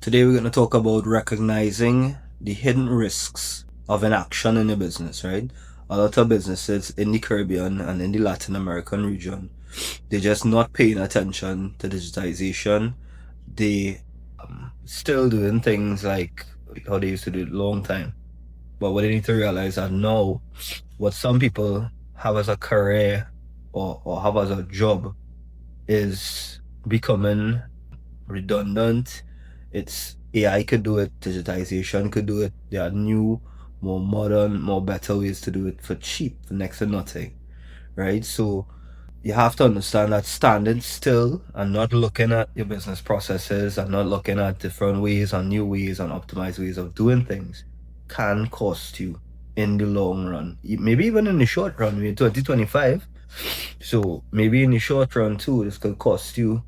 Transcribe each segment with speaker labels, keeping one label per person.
Speaker 1: Today we're going to talk about recognizing the hidden risks of inaction in your business, right? A lot of businesses in the Caribbean and in the Latin American region, they're just not paying attention to digitization. They still doing things like how they used to do it a long time. But what they need to realize that now, what some people have as a career or have as a job is becoming redundant. It's AI could do it, digitization could do it. There are new, more modern, more better ways to do it for cheap, for next to nothing, right? So you have to understand that standing still and not looking at your business processes and not looking at different ways and new ways and optimized ways of doing things can cost you in the long run. Maybe even in the short run, we're in 2025. So maybe in the short run too, this could cost you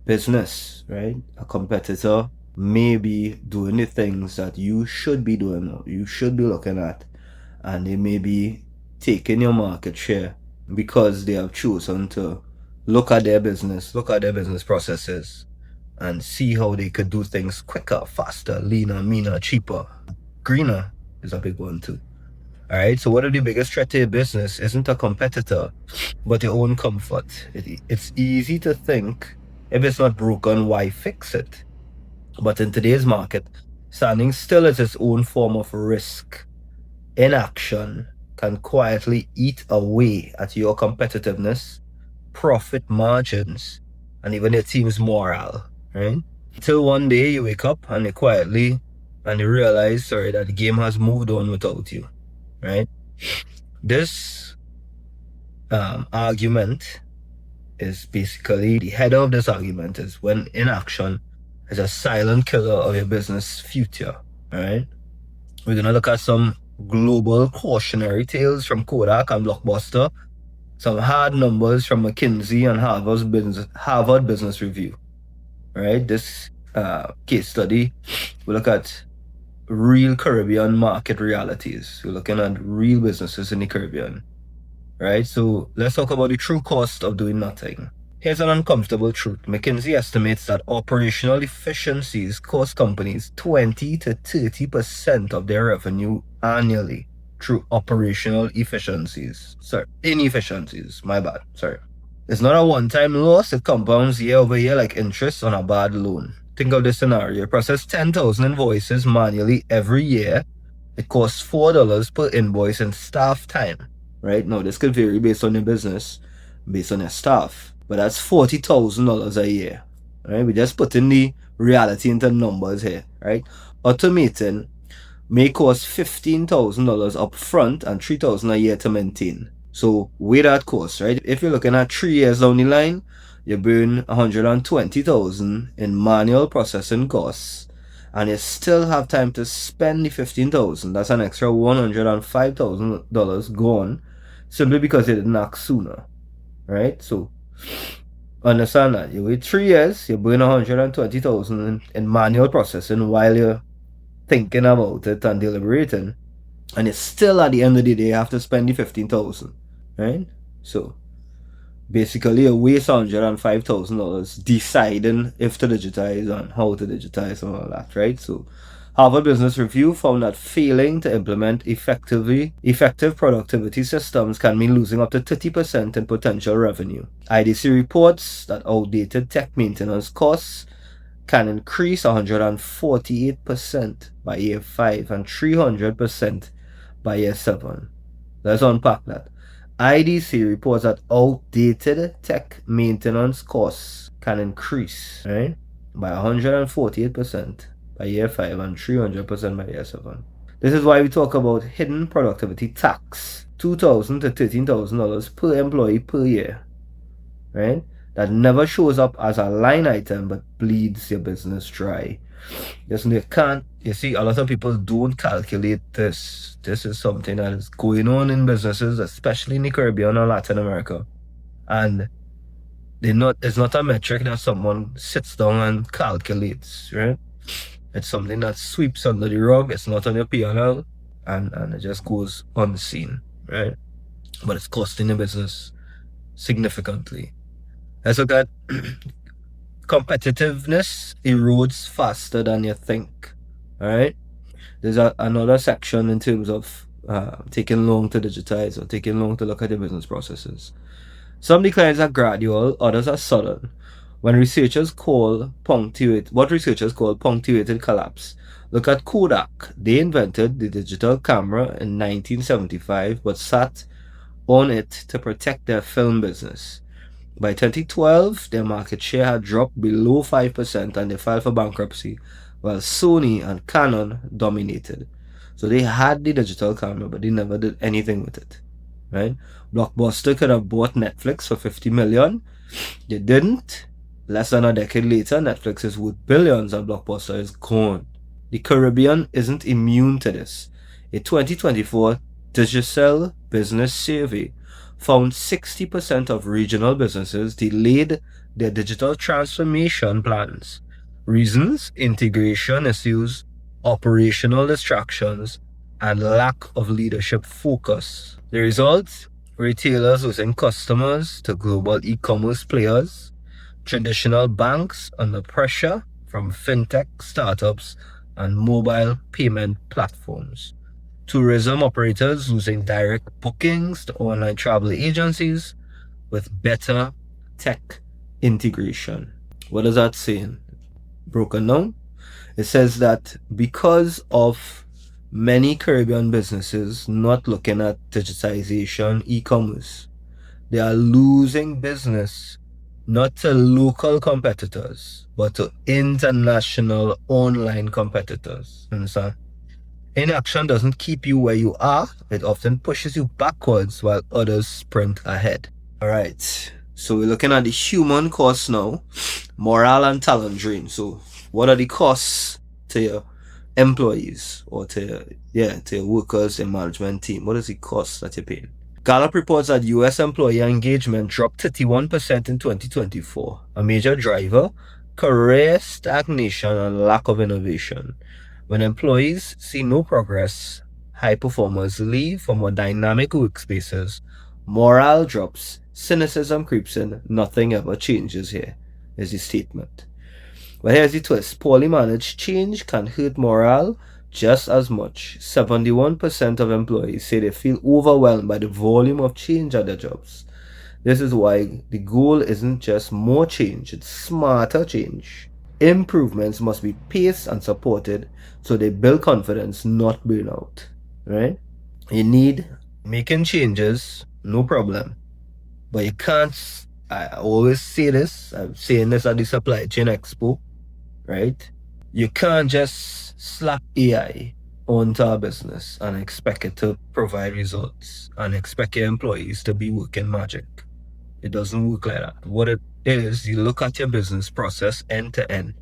Speaker 1: business, right? A competitor may be doing the things that you should be doing, or you should be looking at, and they may be taking your market share because they have chosen to look at their business processes, and see how they could do things quicker, faster, leaner, meaner, cheaper. Greener is a big one too. All right. So, one of the biggest threat to your business isn't a competitor, but your own comfort. It's easy to think if it's not broken, why fix it? But in today's market, standing still is its own form of risk. Inaction can quietly eat away at your competitiveness, profit margins, and even your team's morale, right? Until one day you wake up and you realize, sorry, that the game has moved on without you, right? This argument is basically the header of this argument is when inaction is a silent killer of your business future. All right. We're gonna look at some global cautionary tales from Kodak and Blockbuster, some hard numbers from McKinsey and Harvard Business Review. Right. This case study, we look at real Caribbean market realities. We're looking at real businesses in the Caribbean. Right. So let's talk about the true cost of doing nothing. Here's an uncomfortable truth. McKinsey estimates that operational efficiencies cost companies 20 to 30% of their revenue annually through operational efficiencies. Sorry, inefficiencies. My bad. Sorry. It's not a one time loss, it compounds year over year like interest on a bad loan. Think of this scenario: you process 10,000 invoices manually every year. It costs $4 per invoice in staff time. Right now, this could vary based on your business, based on your staff, but that's $40,000 a year. Right, we just put in the reality into numbers here. Right, automating may cost $15,000 up front and $3,000 a year to maintain. So weigh that cost, right? If you're looking at 3 years down the line, you burn $120,000 in manual processing costs, and you still have time to spend the $15,000. That's an extra $105,000 gone, simply because you didn't act sooner, right? So understand that you wait 3 years, you burn $120,000 in manual processing while you're thinking about it and deliberating, and it's still at the end of the day you have to spend the 15,000, right? So basically you waste $105,000 deciding if to digitize and how to digitize and all that, right? So Harvard Business Review found that failing to implement effective productivity systems can mean losing up to 30% in potential revenue. IDC reports that outdated tech maintenance costs can increase 148% by year 5 and 300% by year 7. Let's unpack that. IDC reports that outdated tech maintenance costs can increase, right, by 148% by year 5 and 300% by year 7. This is why we talk about hidden productivity tax, $2,000 to $13,000 per employee per year, right? That never shows up as a line item but bleeds your business dry. Listen, you see, a lot of people don't calculate this. This is something that is going on in businesses, especially in the Caribbean and Latin America. And it's not a metric that someone sits down and calculates, right? It's something that sweeps under the rug. It's not on your P&L, and it just goes unseen, right? But it's costing your business significantly. Let's look at competitiveness erodes faster than you think. All right. There's another section in terms of taking long to digitize or taking long to look at your business processes. Some declines are gradual, others are sudden. What researchers call punctuated collapse. Look at Kodak. They invented the digital camera in 1975, but sat on it to protect their film business. By 2012, their market share had dropped below 5% and they filed for bankruptcy, while Sony and Canon dominated. So they had the digital camera, but they never did anything with it. Right? Blockbuster could have bought Netflix for 50 million. They didn't. Less than a decade later, Netflix is worth billions and Blockbuster is gone. The Caribbean isn't immune to this. A 2024 Digicel business survey found 60% of regional businesses delayed their digital transformation plans. Reasons: integration issues, operational distractions, and lack of leadership focus. The results: retailers losing customers to global e-commerce players, traditional banks under pressure from fintech startups and mobile payment platforms, tourism operators losing direct bookings to online travel agencies with better tech integration. What is that saying? Broken down? It says that because of many Caribbean businesses not looking at digitization, e-commerce, they are losing business not to local competitors, but to international online competitors. Understand? Inaction doesn't keep you where you are, it often pushes you backwards while others sprint ahead. All right. So we're looking at the human costs now, morale and talent drain. So what are the costs to your employees or to your workers and management team? What is the cost that you're paying? Gallup reports that US employee engagement dropped 31% in 2024. A major driver: career stagnation and lack of innovation. When employees see no progress, high performers leave for more dynamic workspaces, morale drops, cynicism creeps in, nothing ever changes here, is the statement. But here's the twist: poorly managed change can hurt morale just as much. 71% of employees say they feel overwhelmed by the volume of change at their jobs. This is why the goal isn't just more change, it's smarter change. Improvements must be paced and supported so they build confidence, not burnout. Right? You need making changes, no problem. But you can't, I always say this, I'm saying this at the Supply Chain Expo, right? You can't just slap AI onto a business and expect it to provide results and expect your employees to be working magic. It doesn't work like that. What it is, you look at your business process end to end.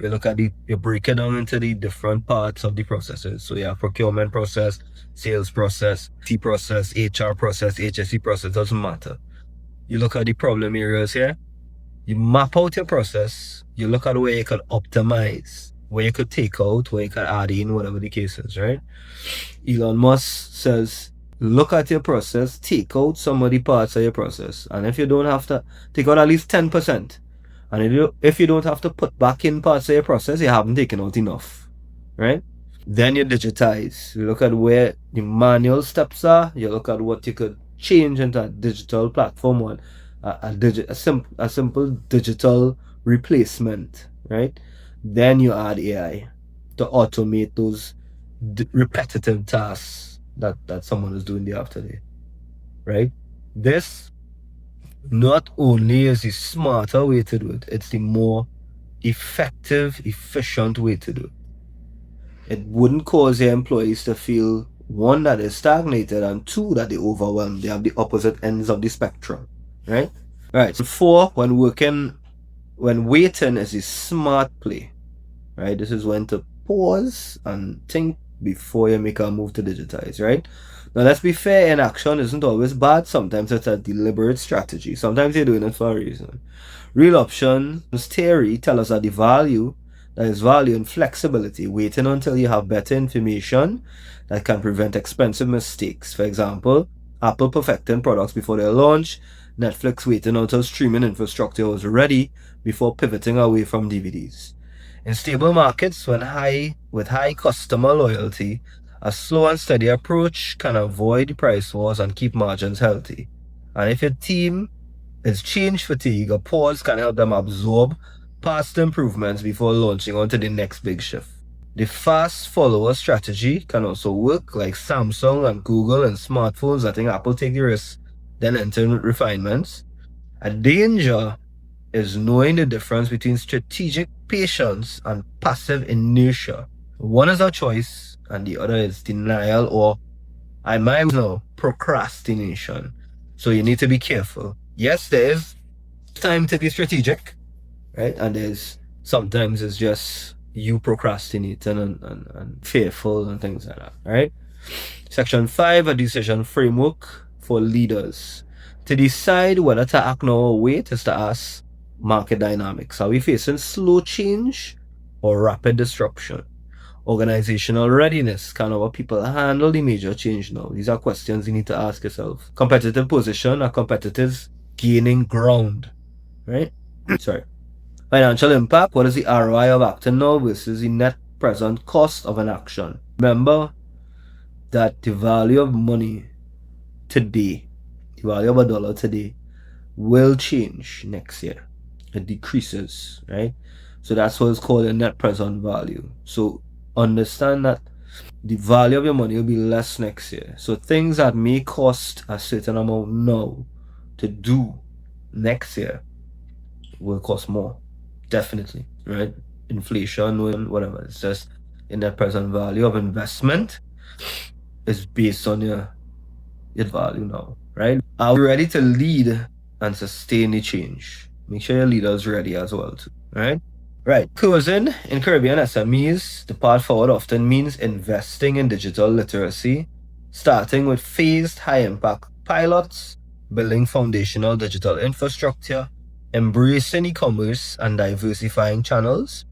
Speaker 1: You break it down into the different parts of the processes. So you have procurement process, sales process, T process, HR process, HSE process, doesn't matter. You look at the problem areas here, you map out your process, you look at where you could optimize, where you could take out, where you could add in, whatever the case is, right? Elon Musk says, look at your process, take out some of the parts of your process. And if you don't have to, take out at least 10%. And if you don't have to put back in parts of your process, you haven't taken out enough, right? Then you digitize. You look at where the manual steps are, you look at what you could change into a digital platform or a simple digital replacement, right? Then you add AI to automate those repetitive tasks that someone is doing day after day, right? This not only is the smarter way to do it, it's the more effective, efficient way to do it. It wouldn't cause your employees to feel, one, that they're stagnated, and two, that they're overwhelmed. They have the opposite ends of the spectrum, right? Right. So four, when waiting is a smart play, right? This is when to pause and think before you make a move to digitize, right? Now, let's be fair, inaction isn't always bad. Sometimes it's a deliberate strategy. Sometimes you're doing it for a reason. Real options theory tell us that there is value in flexibility, waiting until you have better information that can prevent expensive mistakes. For example, Apple perfecting products before their launch, Netflix waiting until streaming infrastructure was ready before pivoting away from DVDs. In stable markets, with high customer loyalty, a slow and steady approach can avoid price wars and keep margins healthy. And if your team is change fatigue, a pause can help them absorb past improvements before launching onto the next big shift. The fast follower strategy can also work, like Samsung and Google and smartphones. I think Apple take the risk, then enter refinements. A danger is knowing the difference between strategic patience and passive inertia. One is a choice, and the other is denial, or I might know, procrastination. So you need to be careful. Yes, there is time to be strategic, right? And there's sometimes it's just you procrastinating and fearful and things like that, right? Section 5, a decision framework for leaders. To decide whether to act now or wait is to ask market dynamics. Are we facing slow change or rapid disruption? Organizational readiness. Can our people handle the major change now? These are questions you need to ask yourself. Competitive position. Are competitors gaining ground? Right? Sorry. Financial impact. What is the ROI of acting now versus the net present cost of an action? Remember that the value of money today, the value of a dollar today, will change next year. It decreases, right? So that's what it's called a net present value. So understand that the value of your money will be less next year. So things that may cost a certain amount now to do next year will cost more. Definitely, right? Inflation, whatever. It's just in the present value of investment is based on your value now, right? Are we ready to lead and sustain the change? Make sure your leader is ready as well, too, right? Right. Closing in Caribbean SMEs, the path forward often means investing in digital literacy, starting with phased high impact pilots, building foundational digital infrastructure, embracing e-commerce and diversifying channels,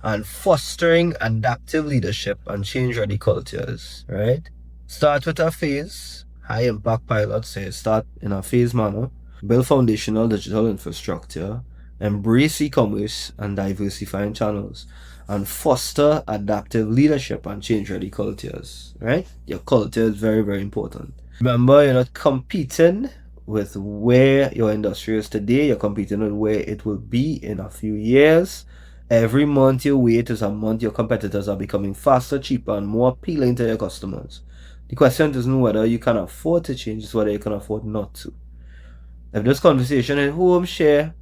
Speaker 1: and fostering adaptive leadership and change ready cultures, right? Start with a phase, high impact pilot, say start in a phase manner, build foundational digital infrastructure, embrace e-commerce and diversifying channels, and foster adaptive leadership and change ready cultures, right? Your culture is very, very important. Remember, you're not competing with where your industry is today, you're competing with where it will be in a few years. Every month you wait is a month your competitors are becoming faster, cheaper, and more appealing to your customers. The question isn't whether you can afford to change, it's whether you can afford not to. If this conversation hit home, share,